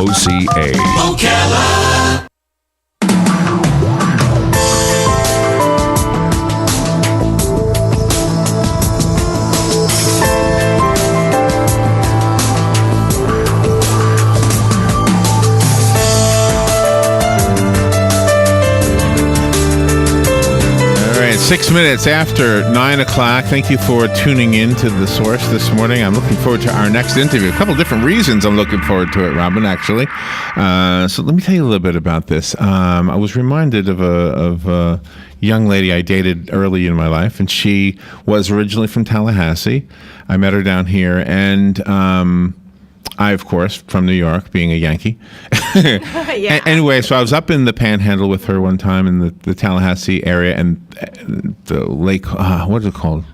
OCA. Ocala. All right, 6 minutes after 9 o'clock. Thank you for tuning in to The Source this morning. I'm looking forward to our next interview. A couple different reasons I'm looking forward to it, Robin, actually. So let me tell you a little bit about this. I was reminded of a young lady I dated early in my life, and she was originally from Tallahassee. I met her down here, and I, of course, from New York, being a Yankee. Yeah. Anyway, so I was up in the Panhandle with her one time in the Tallahassee area, and the lake, what is it called?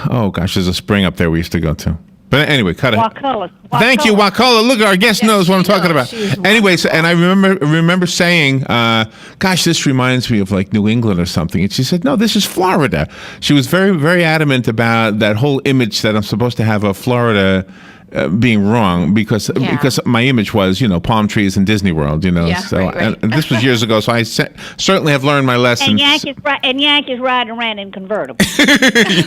Oh, gosh, there's a spring up there we used to go to. But anyway, cut it. Wakulla. Thank you, Wakulla. Look, our guest knows what I'm talking about. Anyway, so, and I remember saying, gosh, this reminds me of like New England or something. And she said, no, this is Florida. She was very, very adamant about that whole image that I'm supposed to have of Florida being wrong because my image was, palm trees and Disney World, Yeah, so right. And this was years ago, so I certainly have learned my lessons. And Yankees riding around in convertibles.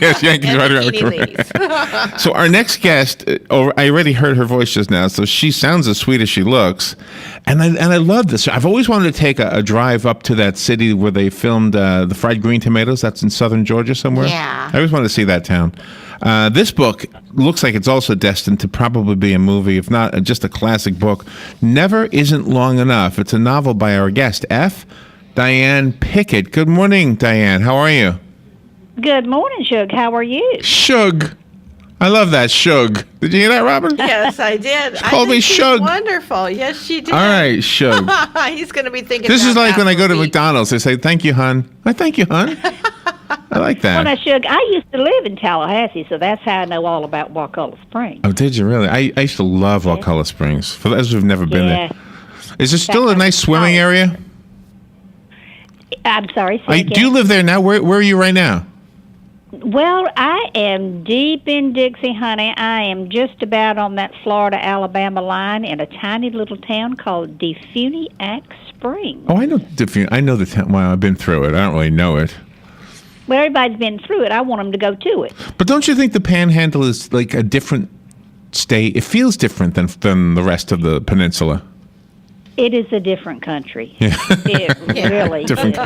Yes, Yankees riding around in convertibles. So our next guest, I already heard her voice just now, so she sounds as sweet as she looks, and I love this. I've always wanted to take a drive up to that city where they filmed the Fried Green Tomatoes. That's in southern Georgia somewhere. Yeah. I always wanted to see that town. This book looks like it's also destined to probably be a movie, if not just a classic book. Never Isn't Long Enough. It's a novel by our guest, Diane Pickett. Good morning, Diane. How are you? Good morning, Shug. How are you? Shug. I love that, Shug. Did you hear that, Robin? Yes, I did. She called me she's Shug. Wonderful. Yes, she did. All right, Shug. He's going to be thinking This is about like when I go to Applebee's. McDonald's. They say, thank you, hon. I thank you, hon. I like that. Well, now, Shug, I used to live in Tallahassee, so that's how I know all about Wakulla Springs. Oh, did you really? I used to love Wakulla Springs. For those who've never been there. Is it still a nice swimming area? I'm sorry, say Do you live there now? Where are you right now? Well, I am deep in Dixie, honey. I am just about on that Florida-Alabama line in a tiny little town called Defuniak Springs. Oh, I know I know the town. Well, I've been through it. I don't really know it. Well, everybody's been through it. I want them to go to it. But don't you think the Panhandle is like a different state? It feels different than the rest of the peninsula. It is a different country. Yeah. It really Different is.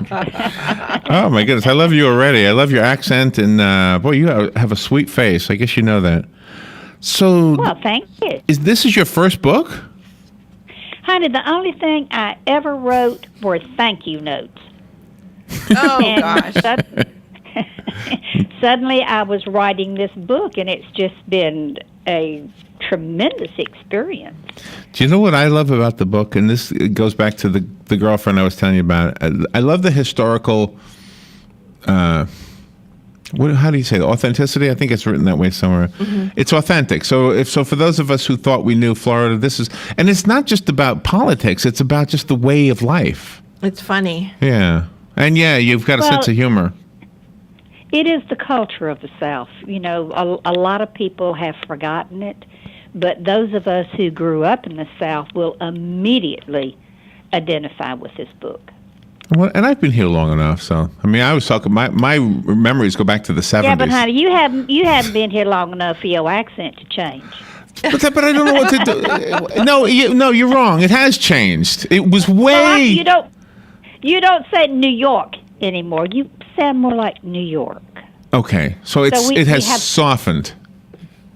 Oh, my goodness. I love you already. I love your accent. And, boy, you have a sweet face. I guess you know that. So, Well, thank you. This is your first book? Honey, the only thing I ever wrote were thank you notes. Oh, gosh. Suddenly I was writing this book, and it's just been a tremendous experience. Do you know what I love about the book? And this goes back to the girlfriend I was telling you about. I love the historical, how do you say, the authenticity? I think it's written that way somewhere. Mm-hmm. It's authentic. So for those of us who thought we knew Florida, and it's not just about politics. It's about just the way of life. It's funny. Yeah. And yeah, you've got a sense of humor. It is the culture of the South. A lot of people have forgotten it, but those of us who grew up in the South will immediately identify with this book. Well, and I've been here long enough, so I was talking. My memories go back to the 70s. Yeah, but honey, you haven't been here long enough for your accent to change. But I don't know what to do. No, you're wrong. It has changed. It was way. Well, you don't say New York anymore. You sound more like New York. Okay, so it has softened.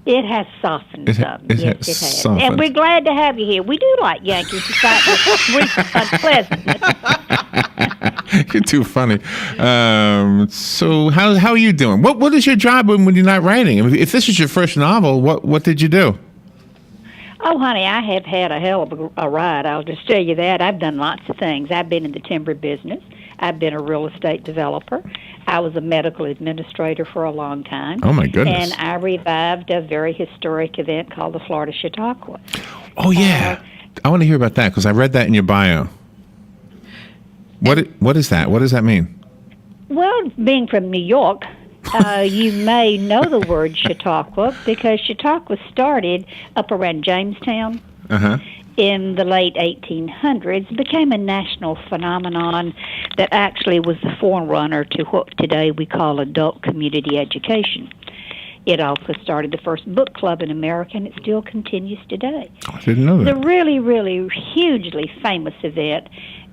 It has softened some. It yes, has it has. softened. And we're glad to have you here. We do like Yankees, despite the unpleasantness. You're too funny. So how are you doing? What is your job when you're not writing? If this is your first novel, what did you do? Oh, honey, I have had a hell of a ride. I'll just tell you that. I've done lots of things. I've been in the timber business. I've been a real estate developer. I was a medical administrator for a long time. Oh, my goodness. And I revived a very historic event called the Florida Chautauqua. Oh, yeah. I want to hear about that because I read that in your bio. What is that? What does that mean? Well, being from New York, you may know the word Chautauqua because Chautauqua started up around Jamestown. Uh-huh. in the late 1800s became a national phenomenon that actually was the forerunner to what today we call adult community education. It also started the first book club in America, and it still continues today. I didn't know that. It's a really, really hugely famous event,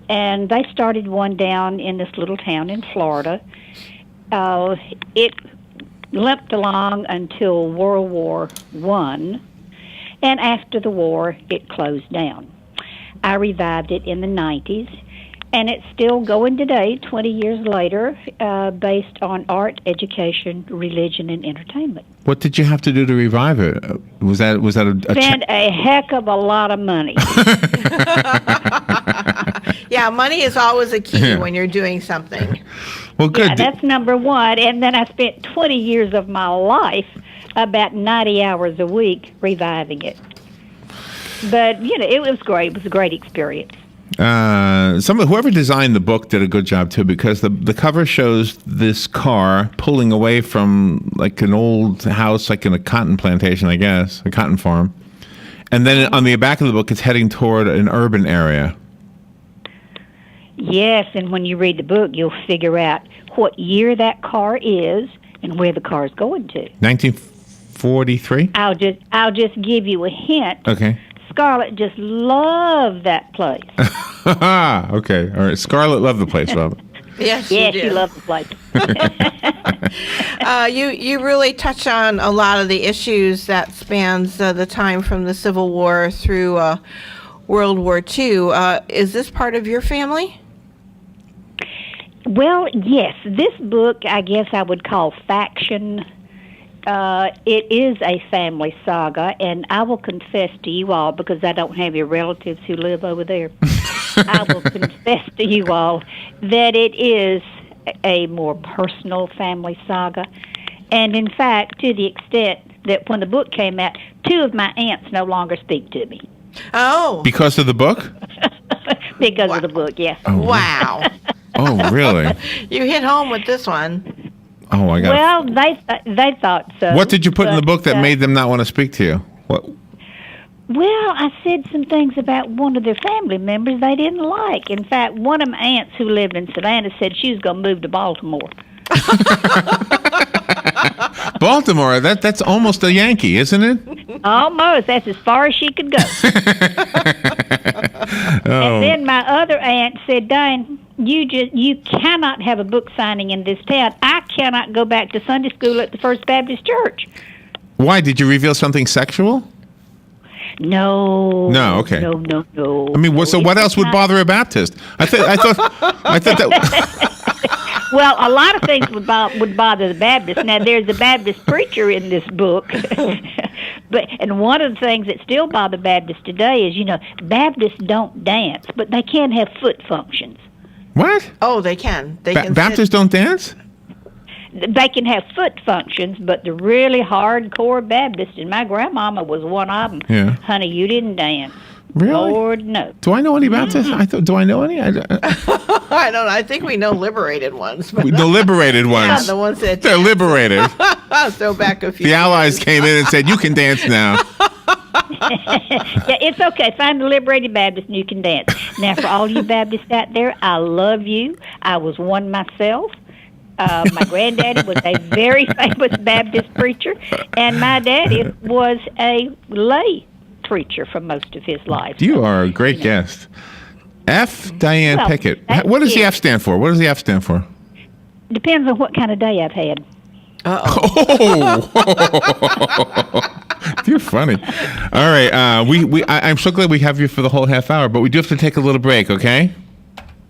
and they started one down in this little town in Florida. It limped along until World War I, and after the war, it closed down. I revived it in the 90s, and it's still going today, 20 years later, based on art, education, religion, and entertainment. What did you have to do to revive it? Was that Spent a heck of a lot of money. Yeah, money is always a key when you're doing something. Well, good. Yeah, that's number one. And then I spent 20 years of my life, about 90 hours a week, reviving it. But, it was great. It was a great experience. Whoever designed the book did a good job too, because the cover shows this car pulling away from like an old house, like in a cotton plantation, I guess, a cotton farm, and then on the back of the book, it's heading toward an urban area. Yes, and when you read the book, you'll figure out what year that car is and where the car is going to. 1943. I'll just give you a hint. Okay. Scarlett just loved that place. Okay, all right. Scarlett loved the place, Robin. Yes, she loved the place. You really touch on a lot of the issues that spans the time from the Civil War through World War II. Is this part of your family? Well, yes. This book, I guess I would call faction. It is a family saga, and I will confess to you all, because I don't have any relatives who live over there, I will confess to you all that it is a more personal family saga. And in fact, to the extent that when the book came out, 2 of my aunts no longer speak to me. Oh. Because of the book? Because of the book, yes. Oh, wow. Oh, really? You hit home with this one. Oh, my God. Well, they thought so. What did you put in the book that made them not want to speak to you? What? Well, I said some things about one of their family members they didn't like. In fact, one of my aunts who lived in Savannah said she was going to move to Baltimore. Baltimore, that's almost a Yankee, isn't it? Almost. That's as far as she could go. And then my other aunt said, Diane, you cannot have a book signing in this town. I cannot go back to Sunday school at the First Baptist Church. Why? Did you reveal something sexual? No. No, okay. No. I mean, so what else would bother a Baptist? I thought that. Well, a lot of things would bother the Baptists. Now, there's a Baptist preacher in this book, and one of the things that still bother Baptists today is, Baptists don't dance, but they can have foot functions. What? Oh, they can. Baptists don't dance? They can have foot functions, but the really hardcore Baptists, and my grandmama was one of them. Yeah. Honey, you didn't dance. Really? Lord, no. Do I know any Baptists? Do I know any? I don't know. I think we know liberated ones. But the liberated ones. Yeah, the ones that they're liberated. So back a few. The Allies came in and said, "You can dance now." Yeah, it's okay. Find a liberated Baptist and you can dance. Now, for all you Baptists out there, I love you. I was one myself. My granddaddy was a very famous Baptist preacher, and my daddy was a lay preacher for most of his life. You are a great guest. Diane Pickett. What does the F stand for? What does the F stand for? Depends on what kind of day I've had. Oh. You're funny. All right. I'm so glad we have you for the whole half hour, but we do have to take a little break, okay?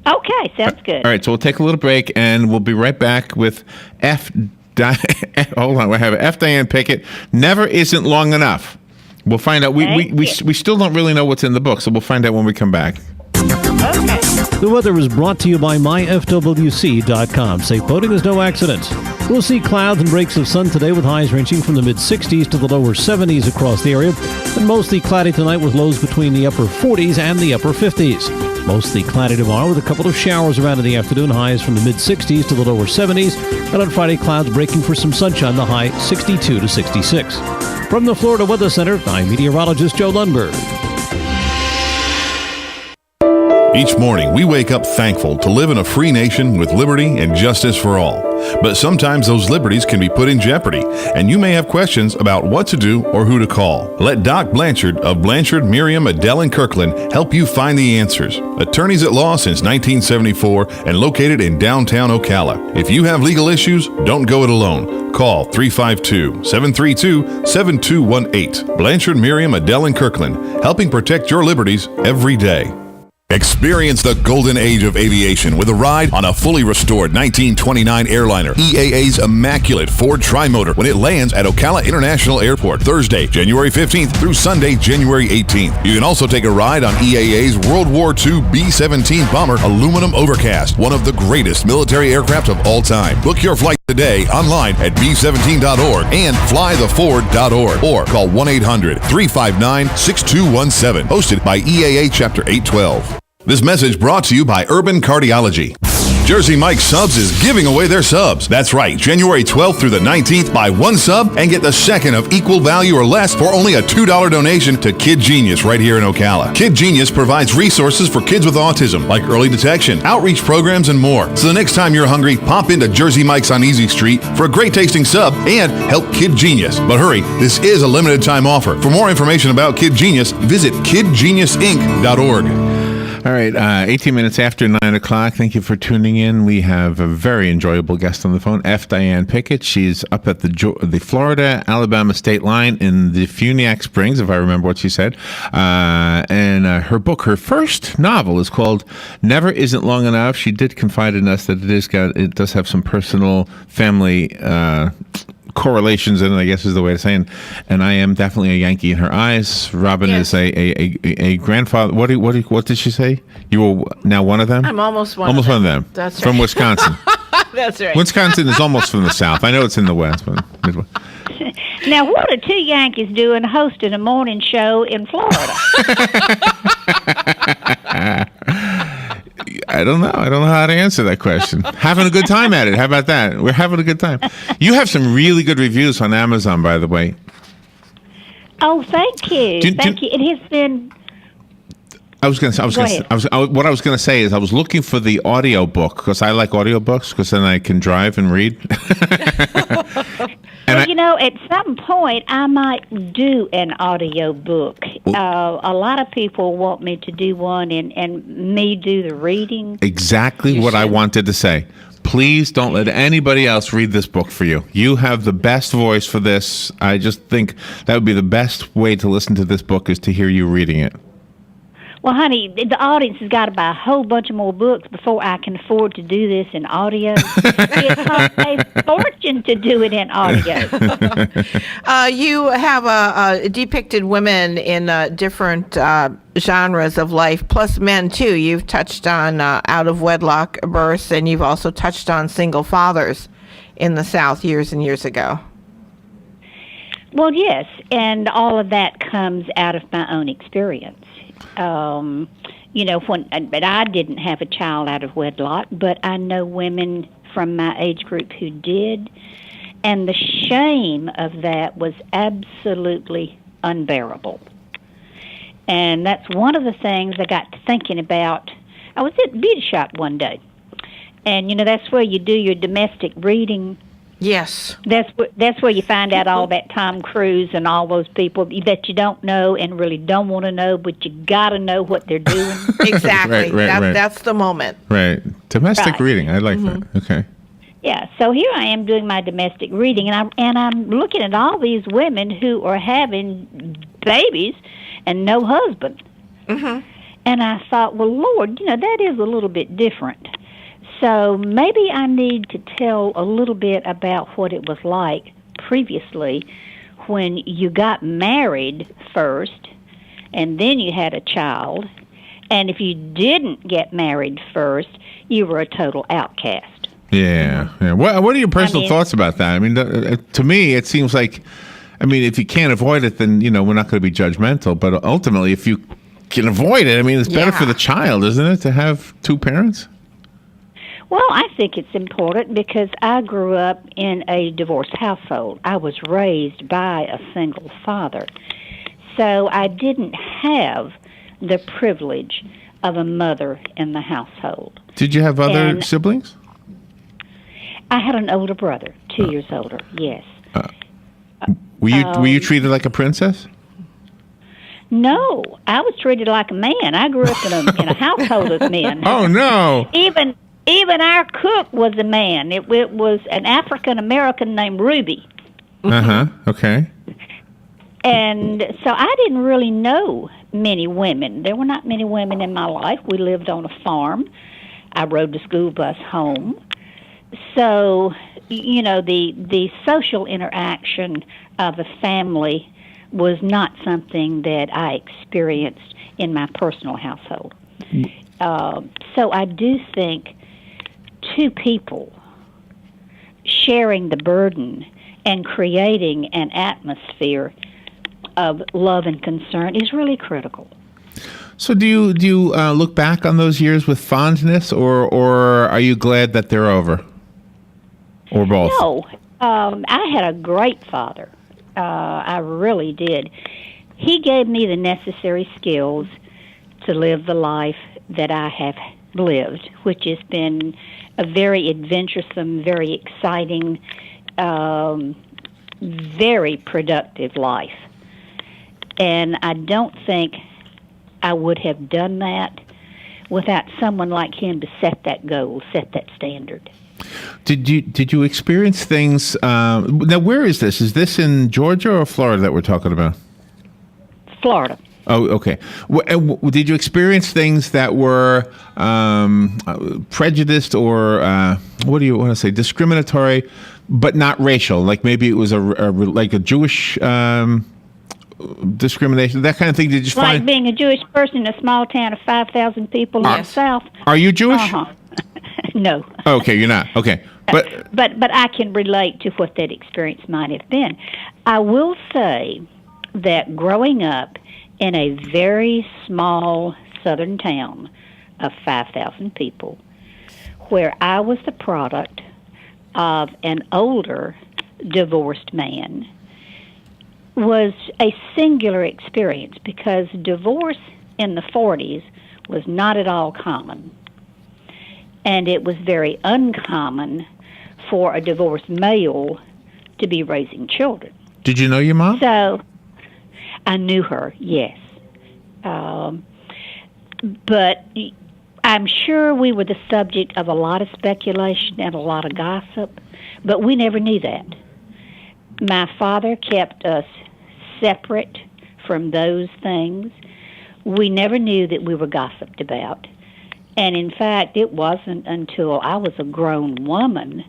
Okay, sounds good. All right, so we'll take a little break, and we'll be right back with hold on, we have F. Diane Pickett. Never isn't long enough. We'll find out. We still don't really know what's in the book, so we'll find out when we come back. Okay. The weather was brought to you by myfwc.com. Safe boating is no accident. We'll see clouds and breaks of sun today with highs ranging from the mid-60s to the lower 70s across the area, and mostly cloudy tonight with lows between the upper 40s and the upper 50s. Mostly cloudy tomorrow with a couple of showers around in the afternoon, highs from the mid-60s to the lower 70s, and on Friday, clouds breaking for some sunshine, the high 62 to 66. From the Florida Weather Center, I'm meteorologist Joe Lundberg. Each morning, we wake up thankful to live in a free nation with liberty and justice for all. But sometimes those liberties can be put in jeopardy, and you may have questions about what to do or who to call. Let Doc Blanchard of Blanchard, Miriam, Adele, and Kirkland help you find the answers. Attorneys at law since 1974 and located in downtown Ocala. If you have legal issues, don't go it alone. Call 352-732-7218. Blanchard, Miriam, Adele, and Kirkland, helping protect your liberties every day. Experience the golden age of aviation with a ride on a fully restored 1929 airliner, EAA's immaculate Ford Tri-Motor, when it lands at Ocala International Airport Thursday, January 15th through Sunday, January 18th. You can also take a ride on EAA's World War II B-17 bomber Aluminum Overcast, one of the greatest military aircraft of all time. Book your flight today online at b17.org and flytheford.org or call 1-800-359-6217. Hosted by EAA Chapter 812. This message brought to you by Urban Cardiology. Jersey Mike's Subs is giving away their subs. That's right, January 12th through the 19th, buy one sub and get the second of equal value or less for only a $2 donation to Kid Genius right here in Ocala. Kid Genius provides resources for kids with autism, like early detection, outreach programs, and more. So the next time you're hungry, pop into Jersey Mike's on Easy Street for a great tasting sub and help Kid Genius. But hurry, this is a limited time offer. For more information about Kid Genius, visit kidgeniusinc.org. All right, 18 minutes after 9 o'clock. Thank you for tuning in. We have a very enjoyable guest on the phone, Diane Pickett. She's up at the Florida-Alabama state line in the Funiac Springs, if I remember what she said. And her book, her first novel, is called Never Isn't Long Enough. She did confide in us that it does have some personal family correlations in it, I guess is the way to say it. And I am definitely a Yankee in her eyes. Robin is a grandfather. What did she say? You were now one of them? I'm almost one of them. That's right. From Wisconsin. That's right. Wisconsin is almost from the South. I know it's in the West, but Midwest. Now, what are two Yankees doing hosting a morning show in Florida? I don't know. I don't know how to answer that question. Having a good time at it. How about that? We're having a good time. You have some really good reviews on Amazon, by the way. Oh, thank you. Thank you. It has been... what I was going to say is I was looking for the audio book because I like audiobooks because then I can drive and read. At some point, I might do an audio book. A lot of people want me to do one and me do the reading. Exactly what I wanted to say. Please don't let anybody else read this book for you. You have the best voice for this. I just think that would be the best way to listen to this book is to hear you reading it. Well, honey, the audience has got to buy a whole bunch of more books before I can afford to do this in audio. It costs a fortune to do it in audio. You have depicted women in different genres of life, plus men, too. You've touched on out-of-wedlock births, and you've also touched on single fathers in the South years and years ago. Well, yes, and all of that comes out of my own experience. But I didn't have a child out of wedlock, but I know women from my age group who did, and the shame of that was absolutely unbearable. And that's one of the things I got to thinking about. I was at the beauty shop one day, and that's where you do your domestic reading. Yes. That's where you find out all that Tom Cruise and all those people that you don't know and really don't want to know, but you got to know what they're doing. Exactly. Right. That's the moment. Right. Domestic reading. I like that. Okay. Yeah. So here I am doing my domestic reading, and I'm looking at all these women who are having babies and no husband. Mm-hmm. And I thought, well, Lord, that is a little bit different. So maybe I need to tell a little bit about what it was like previously when you got married first and then you had a child. And if you didn't get married first, you were a total outcast. Yeah. What are your personal thoughts about that? I mean, to me, it seems like, if you can't avoid it, then, we're not going to be judgmental. But ultimately, if you can avoid it, it's better for the child, isn't it, to have two parents? Well, I think it's important because I grew up in a divorced household. I was raised by a single father. So I didn't have the privilege of a mother in the household. Did you have other And siblings? I had an older brother, 2 years older, yes. Were you treated like a princess? No, I was treated like a man. I grew up in a household of men. Oh no! Even our cook was a man. It was an African American named Ruby. Okay. And so I didn't really know many women. There were not many women in my life. We lived on a farm. I rode the school bus home. So, the social interaction of a family was not something that I experienced in my personal household. So I do think two people sharing the burden and creating an atmosphere of love and concern is really critical. So do you look back on those years with fondness, or are you glad that they're over, or both? No, I had a great father. I really did. He gave me the necessary skills to live the life that I have lived, which has been a very adventuresome, very exciting, very productive life. And I don't think I would have done that without someone like him to set that goal, set that standard. Did you experience things? Now, where is this? Is this in Georgia or Florida that we're talking about? Florida. Oh, okay. Did you experience things that were prejudiced or what do you want to say, discriminatory, but not racial? Like maybe it was like a Jewish discrimination, that kind of thing. Did you Like find being a Jewish person in a small town of 5,000 people in the South? Are you Jewish? No. Okay, you're not. Okay, but I can relate to what that experience might have been. I will say that growing up in a very small southern town of 5,000 people, where I was the product of an older divorced man, was a singular experience because divorce in the 40s was not at all common. And it was very uncommon for a divorced male to be raising children. Did you know your mom? So I knew her, yes. But I'm sure we were the subject of a lot of speculation and a lot of gossip, but we never knew that. My father kept us separate from those things. We never knew that we were gossiped about. And in fact, it wasn't until I was a grown woman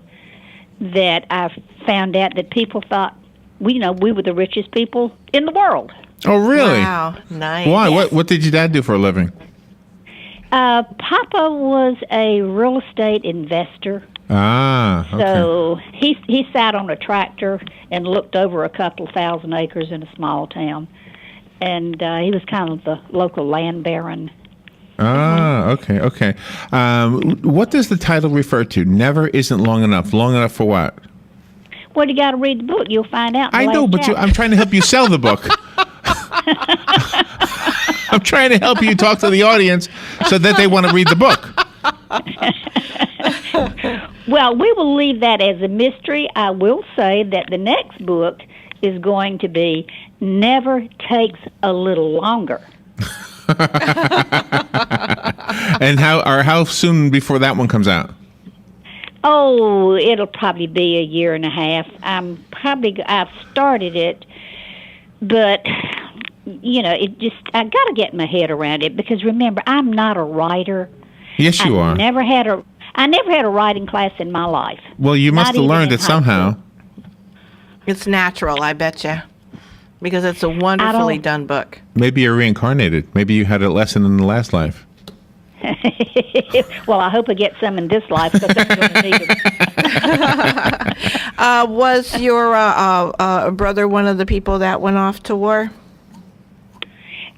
that I found out that people thought, we were the richest people in the world. Oh, really? Wow, nice. Why? What did your dad do for a living? Papa was a real estate investor. Ah, okay. So he sat on a tractor and looked over a couple thousand acres in a small town. And he was kind of the local land baron. Ah, okay. What does the title refer to? Never isn't long enough. Long enough for what? Well, you got to read the book. You'll find out. I know, but I'm trying to help you sell the book. I'm trying to help you talk to the audience so that they want to read the book. Well, we will leave that as a mystery. I will say that the next book is going to be Never Takes a Little Longer. And how soon before that one comes out? Oh, it'll probably be a year and a half. I've started it, but I got to get my head around it because remember, I'm not a writer. Yes, you are. I never had a writing class in my life. Well, you must have learned it somehow. It's natural, I bet you, because it's a wonderfully done book. Maybe you're reincarnated. Maybe you had a lesson in the last life. Well, I hope I get some in this life because I'm going to need it. Was your brother one of the people that went off to war?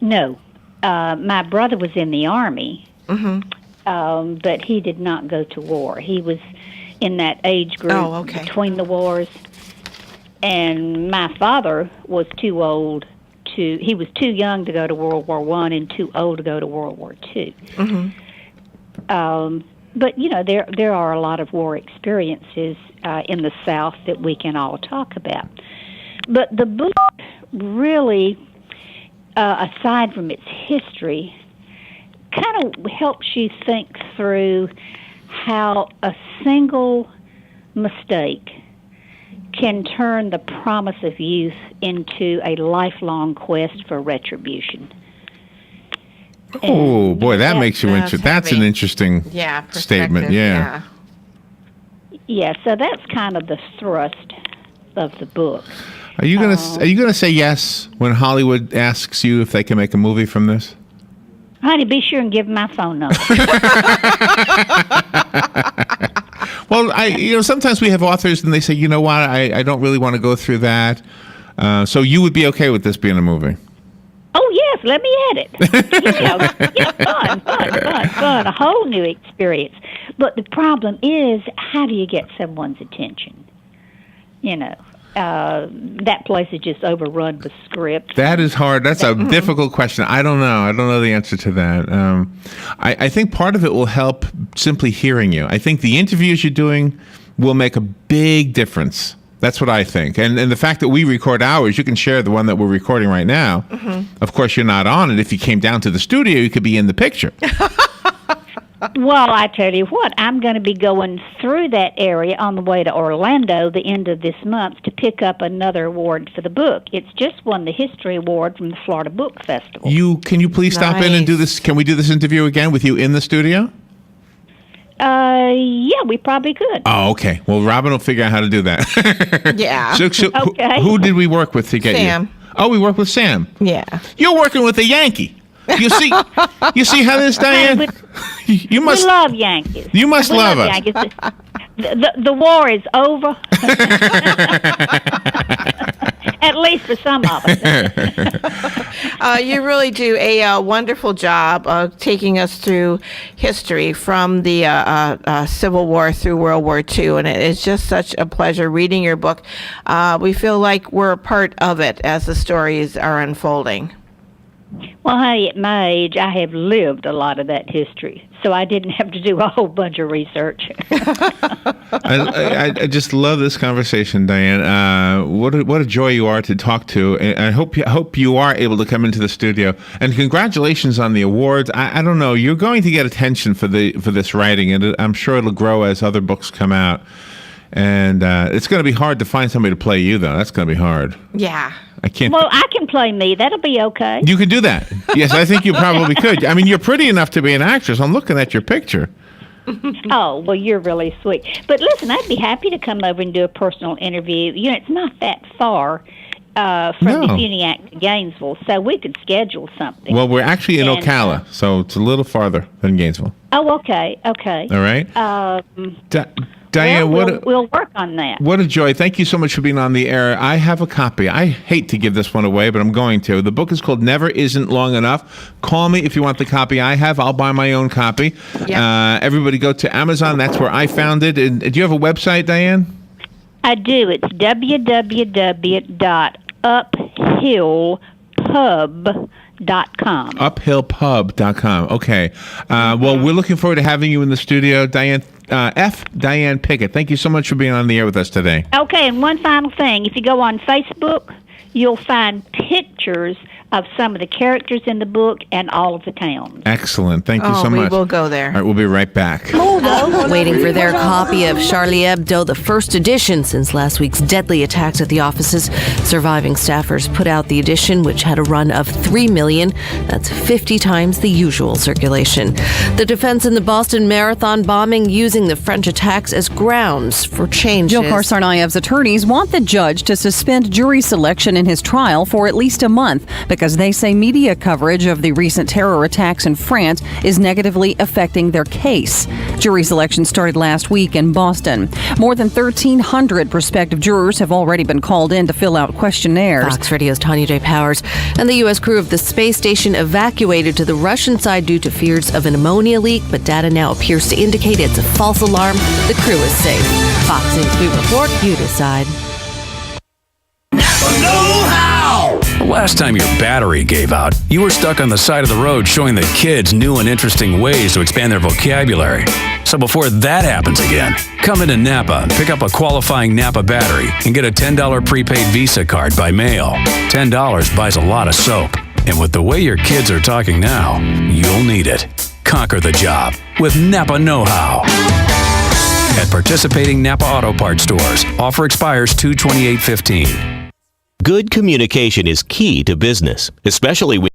No. My brother was in the Army, but he did not go to war. He was in that age group between the wars. And my father was too old to. He was too young to go to World War I and too old to go to World War II. But there are a lot of war experiences in the South that we can all talk about. But the book really, aside from its history, kind of helps you think through how a single mistake can turn the promise of youth into a lifelong quest for retribution. Oh, boy, that makes you interesting. That's an interesting statement. Yeah. Yeah, so that's kind of the thrust of the book. Are you gonna say yes when Hollywood asks you if they can make a movie from this? Honey, be sure and give them my phone number. Well, sometimes we have authors and they say, you know what, I don't really want to go through that. So you would be okay with this being a movie? Oh, yes, let me add it. Fun, a whole new experience. But the problem is, how do you get someone's attention? That place is just overrun with scripts. That is hard. That's a difficult question. I don't know. I don't know the answer to that. I think part of it will help simply hearing you. I think the interviews you're doing will make a big difference. That's what I think. And the fact that we record ours, you can share the one that we're recording right now. Of course, you're not on it. If you came down to the studio, you could be in the picture. Well, I tell you what, I'm going to be going through that area on the way to Orlando the end of this month to pick up another award for the book. It's just won the History Award from the Florida Book Festival. Can you please stop in and do this? Can we do this interview again with you in the studio? Yeah, we probably could. Oh, okay. Well, Robin will figure out how to do that. Yeah. Okay. Who did we work with to get Sam. you? Oh, we worked with Sam. Yeah. You're working with a Yankee. You see how this, Diane? You must. We love Yankees. You must love us. Yankees. The war is over. At least for some of us. You really do a wonderful job of taking us through history from the Civil War through World War II, and it's just such a pleasure reading your book. We feel like we're a part of it as the stories are unfolding. Well, honey, at my age, I have lived a lot of that history, so I didn't have to do a whole bunch of research. I just love this conversation, Diane. What a joy you are to talk to. And I hope you are able to come into the studio. And congratulations on the awards. I don't know, you're going to get attention for this writing, and I'm sure it'll grow as other books come out. And it's going to be hard to find somebody to play you, though. That's going to be hard. Yeah. I can't. Well, I can play me. That'll be okay. You could do that. Yes, I think you probably could. I mean, you're pretty enough to be an actress. I'm looking at your picture. Oh, well, you're really sweet. But listen, I'd be happy to come over and do a personal interview. It's not that far from the Uniac to Gainesville, so we could schedule something. Well, we're actually in Ocala, so it's a little farther than Gainesville. Oh, okay. All right. Diane, we'll work on that. What a joy. Thank you so much for being on the air. I have a copy. I hate to give this one away, but I'm going to. The book is called Never Isn't Long Enough. Call me if you want the copy I have. I'll buy my own copy. Yep. Everybody go to Amazon. That's where I found it. And do you have a website, Diane? I do. It's www.uphillpub.com. Uphillpub.com. Okay. Well, we're looking forward to having you in the studio, Diane. Diane Pickett, thank you so much for being on the air with us today. Okay, and one final thing. If you go on Facebook, you'll find pictures of some of the characters in the book and all of the towns. Excellent. Thank you so much. We will go there. All right, we'll be right back. Waiting for their copy of Charlie Hebdo, the first edition since last week's deadly attacks at the offices. Surviving staffers put out the edition, which had a run of 3 million. That's 50 times the usual circulation. The defense in the Boston Marathon bombing using the French attacks as grounds for changes. Dzhokhar Tsarnaev's attorneys want the judge to suspend jury selection in his trial for at least a month because they say media coverage of the recent terror attacks in France is negatively affecting their case. Jury selection started last week in Boston. More than 1,300 prospective jurors have already been called in to fill out questionnaires. Fox Radio's Tanya J. Powers and the U.S. crew of the space station evacuated to the Russian side due to fears of an ammonia leak, but data now appears to indicate it's a false alarm. The crew is safe. Fox News, we report, you decide. last time your battery gave out, you were stuck on the side of the road showing the kids new and interesting ways to expand their vocabulary. So before that happens again, come into Napa, pick up a qualifying Napa battery, and get a $10 prepaid Visa card by mail. $10 buys a lot of soap. And with the way your kids are talking now, you'll need it. Conquer the job with Napa Know-How. At participating Napa Auto Parts stores. Offer expires 2/28/15. Good communication is key to business, especially when